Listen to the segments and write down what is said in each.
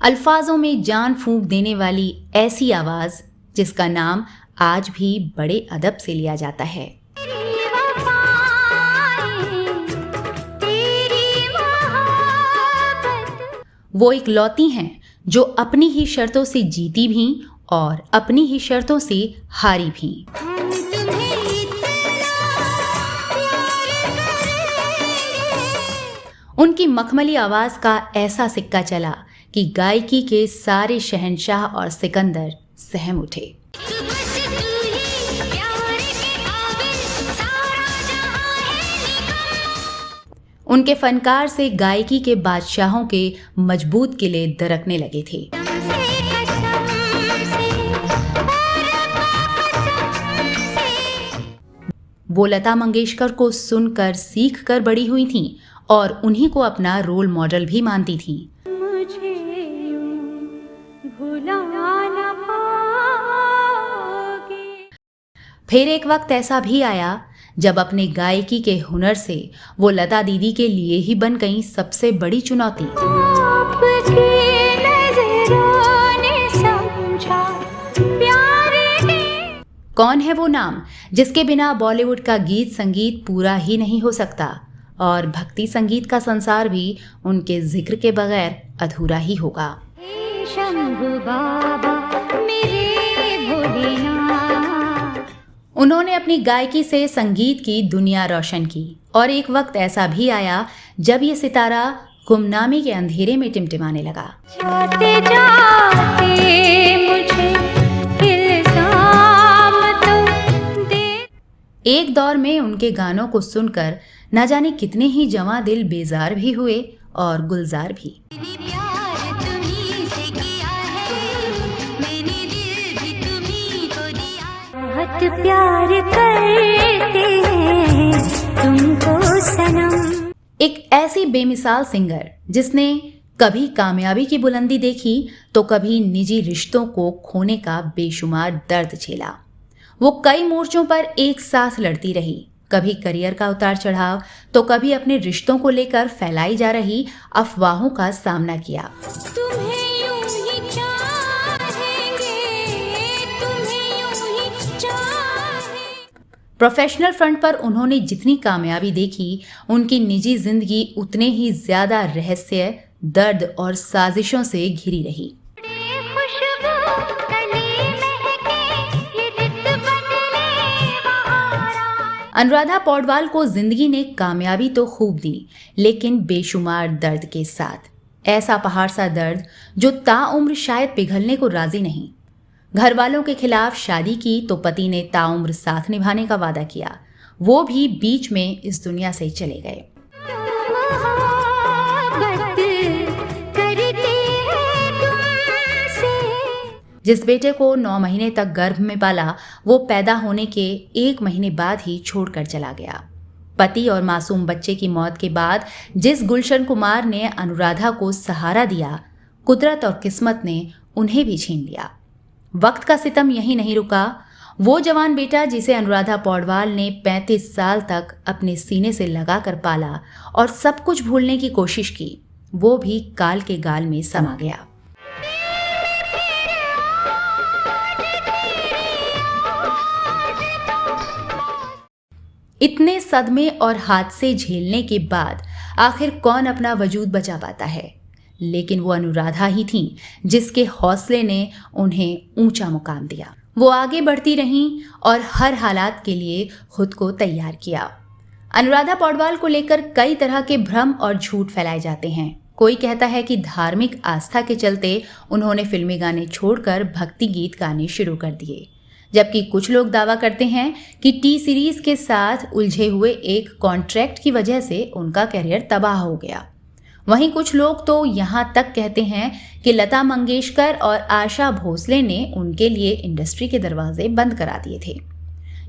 अल्फाजों में जान फूंक देने वाली ऐसी आवाज जिसका नाम आज भी बड़े अदब से लिया जाता है। वो इकलौती हैं जो अपनी ही शर्तों से जीती भी और अपनी ही शर्तों से हारी भी। उनकी मखमली आवाज का ऐसा सिक्का चला कि गायकी के सारे शहंशाह और सिकंदर सहम उठे। उनके फनकार से गायकी के बादशाहों के मजबूत किले दरकने लगे थे। वो लता मंगेशकर को सुनकर सीख कर बड़ी हुई थीं और उन्हीं को अपना रोल मॉडल भी मानती थीं। मुझे भुला ना पाओगे। फिर एक वक्त ऐसा भी आया जब अपने गायकी के हुनर से वो लता दीदी के लिए ही बन गई सबसे बड़ी चुनौती। कौन है वो नाम जिसके बिना बॉलीवुड का गीत संगीत पूरा ही नहीं हो सकता और भक्ति संगीत का संसार भी उनके जिक्र के बगैर अधूरा ही होगा। उन्होंने अपनी गायकी से संगीत की दुनिया रोशन की और एक वक्त ऐसा भी आया जब ये सितारा गुमनामी के अंधेरे में टिमटिमाने लगा। जाते जाते मुझे इल्जाम तो दे। एक दौर में उनके गानों को सुनकर न जाने कितने ही जवां दिल बेजार भी हुए और गुलजार भी। प्यार करते हैं तुमको सनम। एक ऐसी बेमिसाल सिंगर जिसने कभी कामयाबी की बुलंदी देखी तो कभी निजी रिश्तों को खोने का बेशुमार दर्द झेला। वो कई मोर्चों पर एक साथ लड़ती रही, कभी करियर का उतार चढ़ाव तो कभी अपने रिश्तों को लेकर फैलाई जा रही अफवाहों का सामना किया। प्रोफेशनल फ्रंट पर उन्होंने जितनी कामयाबी देखी, उनकी निजी जिंदगी उतने ही ज्यादा रहस्य, दर्द और साजिशों से घिरी रही। अनुराधा पौडवाल को जिंदगी ने कामयाबी तो खूब दी, लेकिन बेशुमार दर्द के साथ। ऐसा पहाड़ सा दर्द जो ताउम्र शायद पिघलने को राजी नहीं। घर वालों के खिलाफ शादी की तो पति ने ताउम्र साथ निभाने का वादा किया, वो भी बीच में इस दुनिया से चले गए। जिस बेटे को 9 महीने तक गर्भ में पाला, वो पैदा होने के 1 महीने बाद ही छोड़कर चला गया। पति और मासूम बच्चे की मौत के बाद जिस गुलशन कुमार ने अनुराधा को सहारा दिया, कुदरत और किस्मत ने उन्हें भी छीन लिया। वक्त का सितम यही नहीं रुका। वो जवान बेटा जिसे अनुराधा पौडवाल ने 35 साल तक अपने सीने से लगाकर पाला और सब कुछ भूलने की कोशिश की, वो भी काल के गाल में समा गया। इतने सदमे और हादसे झेलने के बाद आखिर कौन अपना वजूद बचा पाता है? लेकिन वो अनुराधा ही थीं जिसके हौसले ने उन्हें ऊंचा मुकाम दिया। वो आगे बढ़ती रहीं और हर हालात के लिए खुद को तैयार किया। अनुराधा पौडवाल को लेकर कई तरह के भ्रम और झूठ फैलाए जाते हैं। कोई कहता है कि धार्मिक आस्था के चलते उन्होंने फिल्मी गाने छोड़कर भक्ति गीत गाने शुरू कर दिए, जबकि कुछ लोग दावा करते हैं कि टी सीरीज के साथ उलझे हुए एक कॉन्ट्रैक्ट की वजह से उनका करियर तबाह हो गया। वहीं कुछ लोग तो यहाँ तक कहते हैं कि लता मंगेशकर और आशा भोसले ने उनके लिए इंडस्ट्री के दरवाजे बंद करा दिए थे।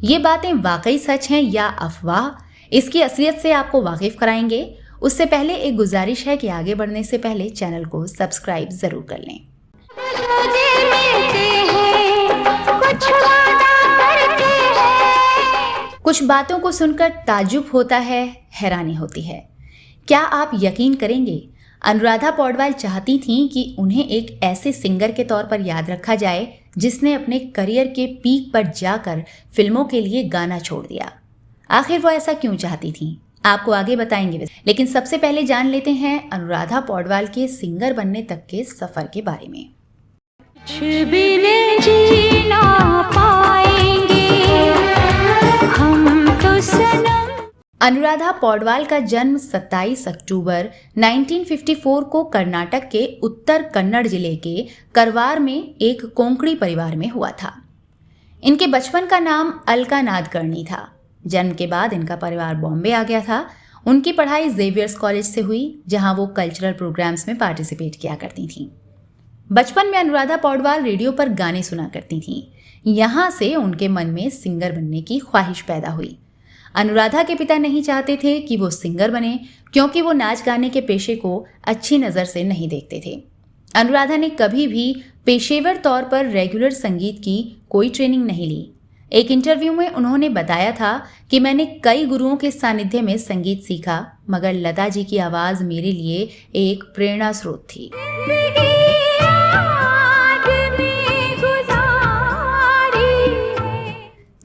ये बातें वाकई सच हैं या अफवाह, इसकी असलियत से आपको वाकिफ कराएंगे। उससे पहले एक गुजारिश है कि आगे बढ़ने से पहले चैनल को सब्सक्राइब जरूर कर लें। कुछ बातों को सुनकर ताज्जुब होता है, हैरानी होती है। क्या आप यकीन करेंगे, अनुराधा पौडवाल चाहती थीं कि उन्हें एक ऐसे सिंगर के तौर पर याद रखा जाए जिसने अपने करियर के पीक पर जाकर फिल्मों के लिए गाना छोड़ दिया। आखिर वो ऐसा क्यों चाहती थीं, आपको आगे बताएंगे, लेकिन सबसे पहले जान लेते हैं अनुराधा पौडवाल के सिंगर बनने तक के सफर के बारे में। जीना पाएंगे हम तो सनम। अनुराधा पौडवाल का जन्म 27 अक्टूबर 1954 को कर्नाटक के उत्तर कन्नड़ जिले के करवार में एक कोंकणी परिवार में हुआ था। इनके बचपन का नाम अलका नादकर्णी था। जन्म के बाद इनका परिवार बॉम्बे आ गया था। उनकी पढ़ाई जेवियर्स कॉलेज से हुई, जहां वो कल्चरल प्रोग्राम्स में पार्टिसिपेट किया करती थीं। बचपन में अनुराधा पौडवाल रेडियो पर गाने सुना करती थीं। यहाँ से उनके मन में सिंगर बनने की ख्वाहिश पैदा हुई। अनुराधा के पिता नहीं चाहते थे कि वो सिंगर बने, क्योंकि वो नाच गाने के पेशे को अच्छी नज़र से नहीं देखते थे। अनुराधा ने कभी भी पेशेवर तौर पर रेगुलर संगीत की कोई ट्रेनिंग नहीं ली। एक इंटरव्यू में उन्होंने बताया था कि मैंने कई गुरुओं के सानिध्य में संगीत सीखा, मगर लता जी की आवाज़ मेरे लिए एक प्रेरणा स्रोत थी।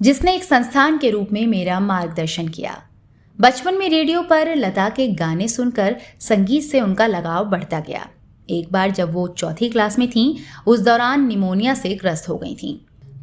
जिसने एक संस्थान के रूप में मेरा मार्गदर्शन किया। बचपन में रेडियो पर लता के गाने सुनकर संगीत से उनका लगाव बढ़ता गया। एक बार जब वो चौथी क्लास में थीं, उस दौरान निमोनिया से ग्रस्त हो गई थीं।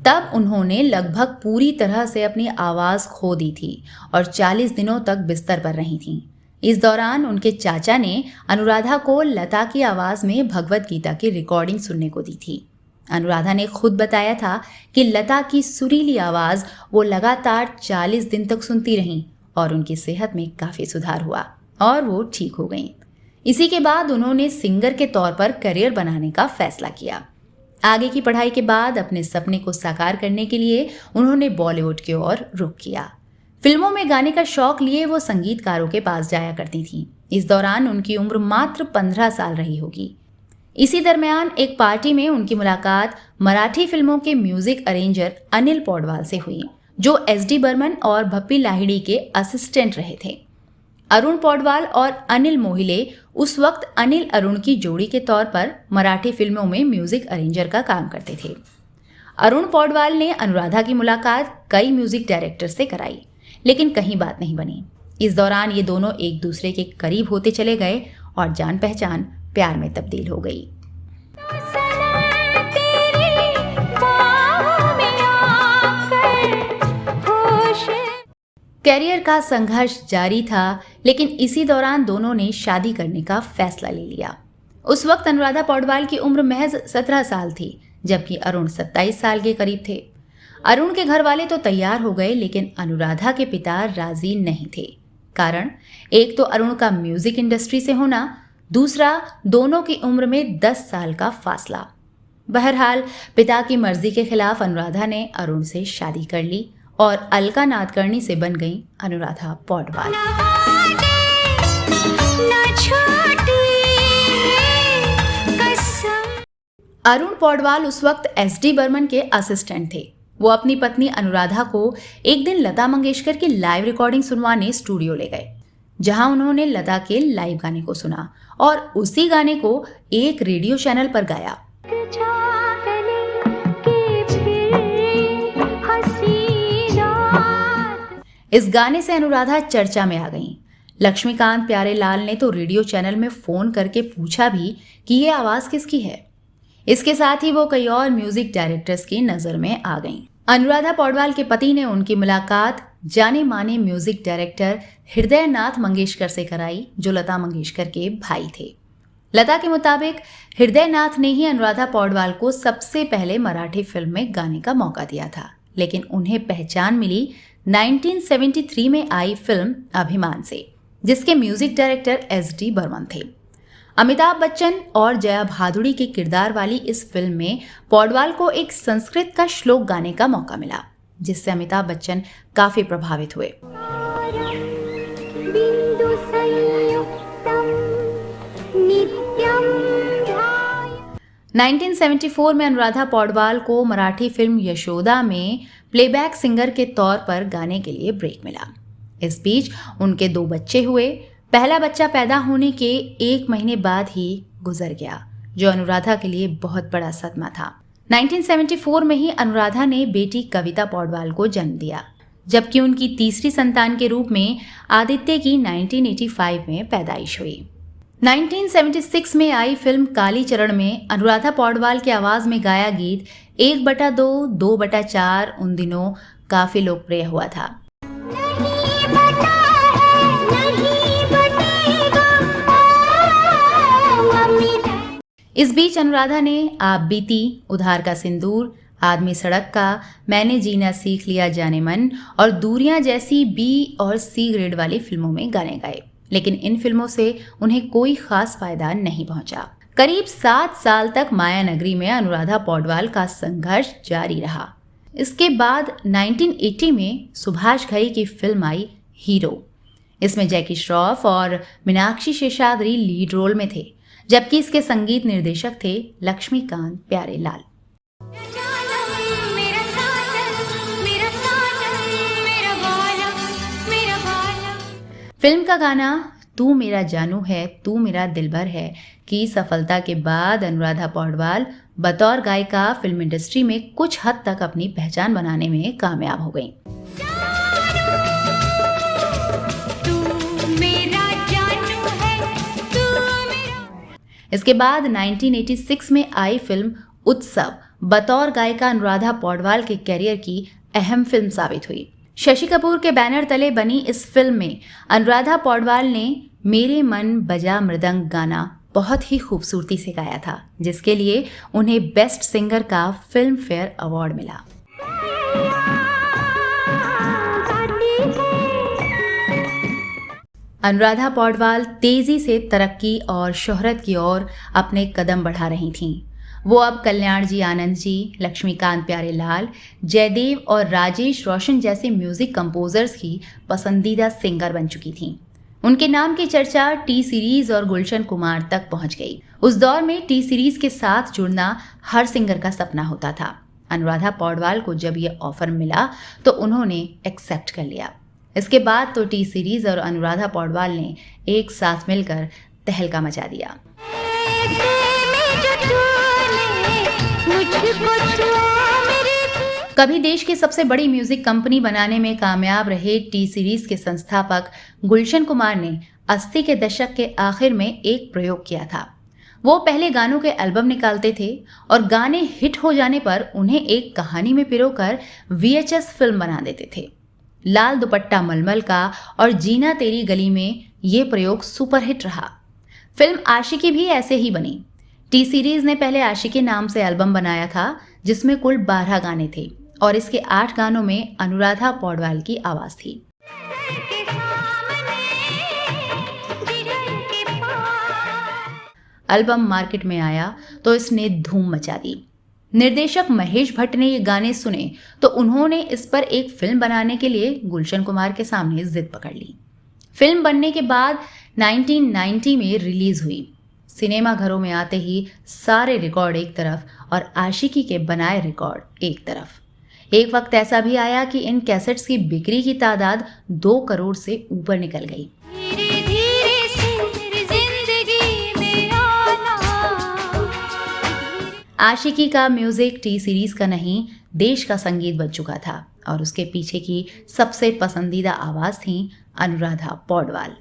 तब उन्होंने लगभग पूरी तरह से अपनी आवाज़ खो दी थी और 40 दिनों तक बिस्तर पर रही थीं। इस दौरान उनके चाचा ने अनुराधा को लता की आवाज़ में भगवत गीता की रिकॉर्डिंग सुनने को दी थी। अनुराधा ने खुद बताया था कि लता की सुरीली आवाज़ वो लगातार 40 दिन तक सुनती रहीं और उनकी सेहत में काफ़ी सुधार हुआ और वो ठीक हो गईं। इसी के बाद उन्होंने सिंगर के तौर पर करियर बनाने का फैसला किया। आगे की पढ़ाई के बाद अपने सपने को साकार करने के लिए उन्होंने बॉलीवुड की ओर रुख किया। फिल्मों में गाने का शौक लिए वो संगीतकारों के पास जाया करती थीं। इस दौरान उनकी उम्र मात्र 15 साल रही होगी। इसी दरमियान एक पार्टी में उनकी मुलाकात मराठी फिल्मों के म्यूजिक अरेंजर अनिल पौडवाल से हुई, जो एस.डी. बर्मन और भप्पी लाहिड़ी के असिस्टेंट रहे थे। अरुण पौडवाल और अनिल मोहिले उस वक्त अनिल अरुण की जोड़ी के तौर पर मराठी फिल्मों में म्यूजिक अरेंजर का काम करते थे। अरुण पौडवाल ने अनुराधा की मुलाकात कई म्यूजिक डायरेक्टर से कराई, लेकिन कहीं बात नहीं बनी। इस दौरान ये दोनों एक दूसरे के करीब होते चले गए और जान पहचान प्यार में तब्दील हो गई। कैरियर का संघर्ष जारी था, लेकिन इसी दौरान दोनों ने शादी करने का फैसला ले लिया। उस वक्त अनुराधा पौडवाल की उम्र महज 17 साल थी, जबकि अरुण 27 साल के करीब थे। अरुण के घर वाले तो तैयार हो गए, लेकिन अनुराधा के पिता राजी नहीं थे। कारण एक तो अरुण का म्यूजिक इंडस्ट्री से होना, दूसरा दोनों की उम्र में 10 साल का फासला। बहरहाल पिता की मर्जी के खिलाफ अनुराधा ने अरुण से शादी कर ली और अलका नादकर्णी से बन गई अनुराधा पौडवाल। अरुण पौडवाल उस वक्त एस.डी. बर्मन के असिस्टेंट थे। वो अपनी पत्नी अनुराधा को एक दिन लता मंगेशकर की लाइव रिकॉर्डिंग सुनवाने स्टूडियो ले गए, जहां उन्होंने लता के लाइव गाने को सुना और उसी गाने को एक रेडियो चैनल पर गाया। इस गाने से अनुराधा चर्चा में आ गईं। लक्ष्मीकांत प्यारेलाल ने तो रेडियो चैनल में फोन करके पूछा भी कि ये आवाज किसकी है। इसके साथ ही वो कई और म्यूजिक डायरेक्टर्स की नजर में आ गईं। अनुराधा पौडवाल के पति ने उनकी मुलाकात जाने माने म्यूजिक डायरेक्टर हृदयनाथ मंगेशकर से कराई, जो लता मंगेशकर के भाई थे। लता के मुताबिक हृदयनाथ ने ही अनुराधा पौडवाल को सबसे पहले मराठी फिल्म में गाने का मौका दिया था, लेकिन उन्हें पहचान मिली 1973 में आई फिल्म अभिमान से, जिसके म्यूजिक डायरेक्टर एस.डी. बर्मन थे। अमिताभ बच्चन और जया भादुड़ी के किरदार वाली इस फिल्म में पौडवाल को एक संस्कृत का श्लोक गाने का मौका मिला, जिससे अमिताभ बच्चन काफी प्रभावित हुए। 1974 में अनुराधा पौडवाल को मराठी फिल्म यशोदा में प्लेबैक सिंगर के तौर पर गाने के लिए ब्रेक मिला। इस बीच उनके 2 बच्चे हुए। पहला बच्चा पैदा होने के 1 महीने बाद ही गुजर गया, जो अनुराधा के लिए बहुत बड़ा सदमा था। 1974 में ही अनुराधा ने बेटी कविता पौडवाल को जन्म दिया, जबकि उनकी तीसरी संतान के रूप में आदित्य की 1985 में पैदाइश हुई। 1976 में आई फिल्म कालीचरण में अनुराधा पौडवाल की आवाज में गाया गीत 1/2, 2/4 उन दिनों काफी लोकप्रिय हुआ था। इस बीच अनुराधा ने आप बीती, उधार का सिंदूर, आदमी सड़क का, मैंने जीना सीख लिया जाने मन और दूरियां जैसी B और C ग्रेड वाली फिल्मों में गाने गाए, लेकिन इन फिल्मों से उन्हें कोई खास फायदा नहीं पहुंचा। करीब 7 साल तक माया नगरी में अनुराधा पौडवाल का संघर्ष जारी रहा। इसके बाद 1980 में सुभाष घई की फिल्म आई हीरो। इसमें जैकी श्रॉफ और मीनाक्षी शेषाद्री लीड रोल में थे, जबकि इसके संगीत निर्देशक थे लक्ष्मीकांत प्यारेलाल। फिल्म का गाना तू मेरा जानू है, तू मेरा दिलबर है की सफलता के बाद अनुराधा पौडवाल बतौर गायिका फिल्म इंडस्ट्री में कुछ हद तक अपनी पहचान बनाने में कामयाब हो गईं। इसके बाद 1986 में आई फिल्म उत्सव बतौर गायिका अनुराधा पौडवाल के करियर की अहम फिल्म साबित हुई। शशि कपूर के बैनर तले बनी इस फिल्म में अनुराधा पौडवाल ने मेरे मन बजा मृदंग गाना बहुत ही खूबसूरती से गाया था, जिसके लिए उन्हें बेस्ट सिंगर का फिल्म फेयर अवार्ड मिला। अनुराधा पौडवाल तेजी से तरक्की और शोहरत की ओर अपने कदम बढ़ा रही थीं। वो अब कल्याण जी आनंद जी, लक्ष्मीकांत प्यारेलाल, जयदेव और राजेश रोशन जैसे म्यूजिक कंपोजर्स की पसंदीदा सिंगर बन चुकी थीं। उनके नाम की चर्चा टी सीरीज और गुलशन कुमार तक पहुंच गई। उस दौर में टी सीरीज के साथ जुड़ना हर सिंगर का सपना होता था। अनुराधा पौडवाल को जब ये ऑफर मिला तो उन्होंने एक्सेप्ट कर लिया। इसके बाद तो टी सीरीज और अनुराधा पौडवाल ने एक साथ मिलकर तहलका मचा दिया। कभी देश की सबसे बड़ी म्यूजिक कंपनी बनाने में कामयाब रहे टी सीरीज के संस्थापक गुलशन कुमार ने 80 के दशक के आखिर में एक प्रयोग किया था। वो पहले गानों के एल्बम निकालते थे और गाने हिट हो जाने पर उन्हें एक कहानी में पिरोकर VHS फिल्म बना देते थे। लाल दुपट्टा मलमल का और जीना तेरी गली में ये प्रयोग सुपरहिट रहा। फिल्म आशिकी भी ऐसे ही बनी। टी सीरीज ने पहले आशिकी नाम से एल्बम बनाया था, जिसमें कुल 12 गाने थे और इसके 8 गानों में अनुराधा पौडवाल की आवाज थी। एल्बम मार्केट में आया तो इसने धूम मचा दी। निर्देशक महेश भट्ट ने ये गाने सुने तो उन्होंने इस पर एक फिल्म बनाने के लिए गुलशन कुमार के सामने जिद पकड़ ली। फिल्म बनने के बाद 1990 में रिलीज हुई। सिनेमा घरों में आते ही सारे रिकॉर्ड एक तरफ और आशिकी के बनाए रिकॉर्ड एक तरफ। एक वक्त ऐसा भी आया कि इन कैसेट्स की बिक्री की तादाद 2 करोड़ से ऊपर निकल गई। आशिकी का म्यूजिक टी सीरीज का नहीं, देश का संगीत बन चुका था और उसके पीछे की सबसे पसंदीदा आवाज थी अनुराधा पौडवाल।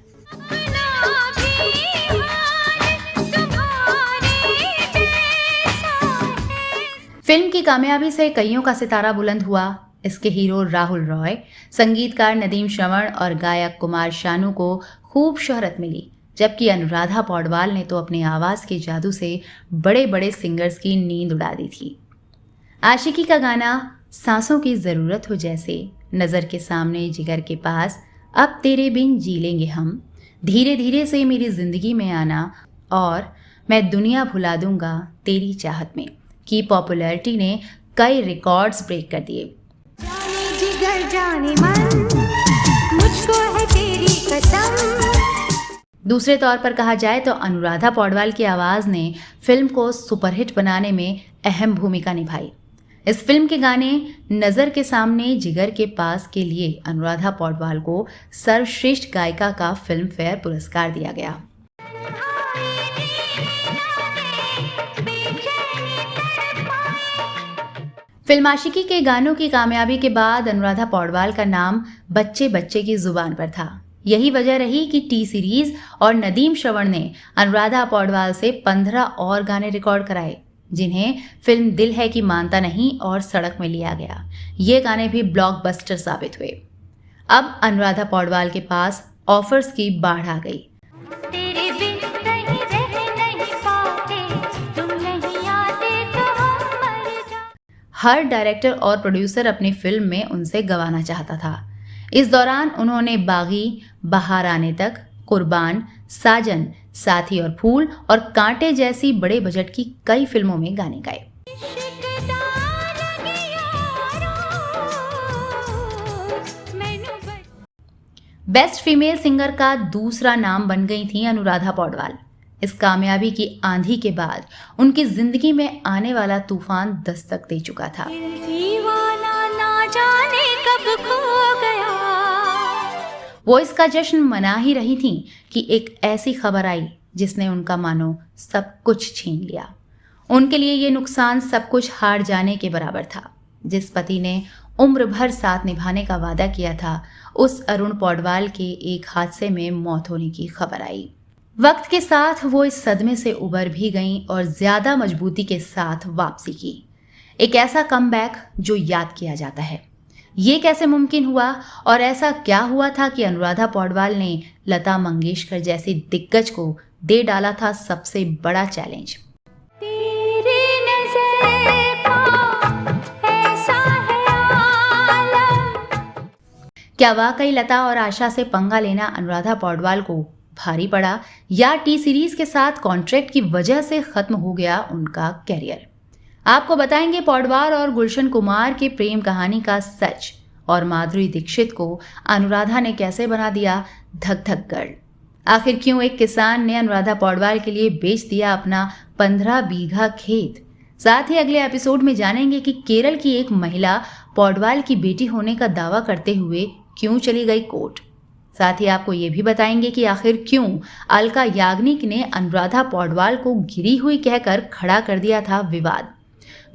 फिल्म की कामयाबी से कईयों का सितारा बुलंद हुआ। इसके हीरो राहुल रॉय, संगीतकार नदीम श्रवण और गायक कुमार शानू को खूब शोहरत मिली, जबकि अनुराधा पौडवाल ने तो अपनी आवाज़ के जादू से बड़े बड़े सिंगर्स की नींद उड़ा दी थी। आशिकी का गाना सांसों की ज़रूरत हो जैसे, नज़र के सामने जिगर के पास, अब तेरे बिन जी लेंगे हम, धीरे धीरे से मेरी ज़िंदगी में आना और मैं दुनिया भुला दूंगा तेरी चाहत में की पॉपुलैरिटी ने कई रिकॉर्ड्स ब्रेक कर दिए। मुझको है तेरी कसम। दूसरे तौर पर कहा जाए तो अनुराधा पौडवाल की आवाज़ ने फिल्म को सुपरहिट बनाने में अहम भूमिका निभाई। इस फिल्म के गाने नजर के सामने जिगर के पास के लिए अनुराधा पौडवाल को सर्वश्रेष्ठ गायिका का फिल्म फेयर पुरस्कार दिया गया। फिल्म आशिकी के गानों की कामयाबी के बाद अनुराधा पौडवाल का नाम बच्चे बच्चे की जुबान पर था। यही वजह रही कि टी सीरीज और नदीम श्रवण ने अनुराधा पौडवाल से 15 और गाने रिकॉर्ड कराए, जिन्हें फिल्म दिल है कि मानता नहीं और सड़क में लिया गया। ये गाने भी ब्लॉकबस्टर साबित हुए। अब अनुराधा पौडवाल के पास ऑफर्स की बाढ़ आ गई। हर डायरेक्टर और प्रोड्यूसर अपनी फिल्म में उनसे गवाना चाहता था। इस दौरान उन्होंने बागी, बाहर आने तक, कुर्बान, साजन, साथी और फूल और कांटे जैसी बड़े बजट की कई फिल्मों में गाने गाए। बेस्ट फीमेल सिंगर का दूसरा नाम बन गई थी अनुराधा पौडवाल। इस कामयाबी की आंधी के बाद उनकी जिंदगी में आने वाला तूफान दस्तक दे चुका था। ना जाने कब खो गया। वो इसका जश्न मना ही रही थी कि एक ऐसी खबर आई जिसने उनका मानो सब कुछ छीन लिया। उनके लिए ये नुकसान सब कुछ हार जाने के बराबर था। जिस पति ने उम्र भर साथ निभाने का वादा किया था, उस अरुण पौडवाल के एक हादसे में मौत होने की खबर आई। वक्त के साथ वो इस सदमे से उबर भी गईं और ज्यादा मजबूती के साथ वापसी की। एक ऐसा कमबैक जो याद किया जाता है। ये कैसे मुमकिन हुआ और ऐसा क्या हुआ था कि अनुराधा पौडवाल ने लता मंगेशकर जैसी दिग्गज को दे डाला था सबसे बड़ा चैलेंज। क्या वाकई लता और आशा से पंगा लेना अनुराधा पौडवाल को भारी पड़ा या टी सीरीज के साथ कॉन्ट्रैक्ट की वजह से खत्म हो गया उनका कैरियर? आपको बताएंगे पौडवाल और गुलशन कुमार के प्रेम कहानी का सच और माधुरी दीक्षित को अनुराधा ने कैसे बना दिया धक धक गर्ल। आखिर क्यों एक किसान ने अनुराधा पौडवाल के लिए बेच दिया अपना 15 बीघा खेत। साथ ही अगले एपिसोड में जानेंगे कि केरल की एक महिला पौडवाल की बेटी होने का दावा करते हुए क्यों चली गई कोर्ट। साथ ही आपको ये भी बताएंगे कि आखिर क्यों अलका याग्निक ने अनुराधा पौडवाल को गिरी हुई कहकर खड़ा कर दिया था विवाद।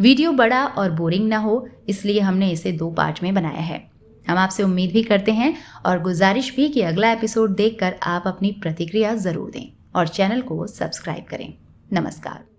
वीडियो बड़ा और बोरिंग ना हो, इसलिए हमने इसे 2 पार्ट में बनाया है। हम आपसे उम्मीद भी करते हैं और गुजारिश भी कि अगला एपिसोड देखकर आप अपनी प्रतिक्रिया जरूर दें और चैनल को सब्सक्राइब करें। नमस्कार।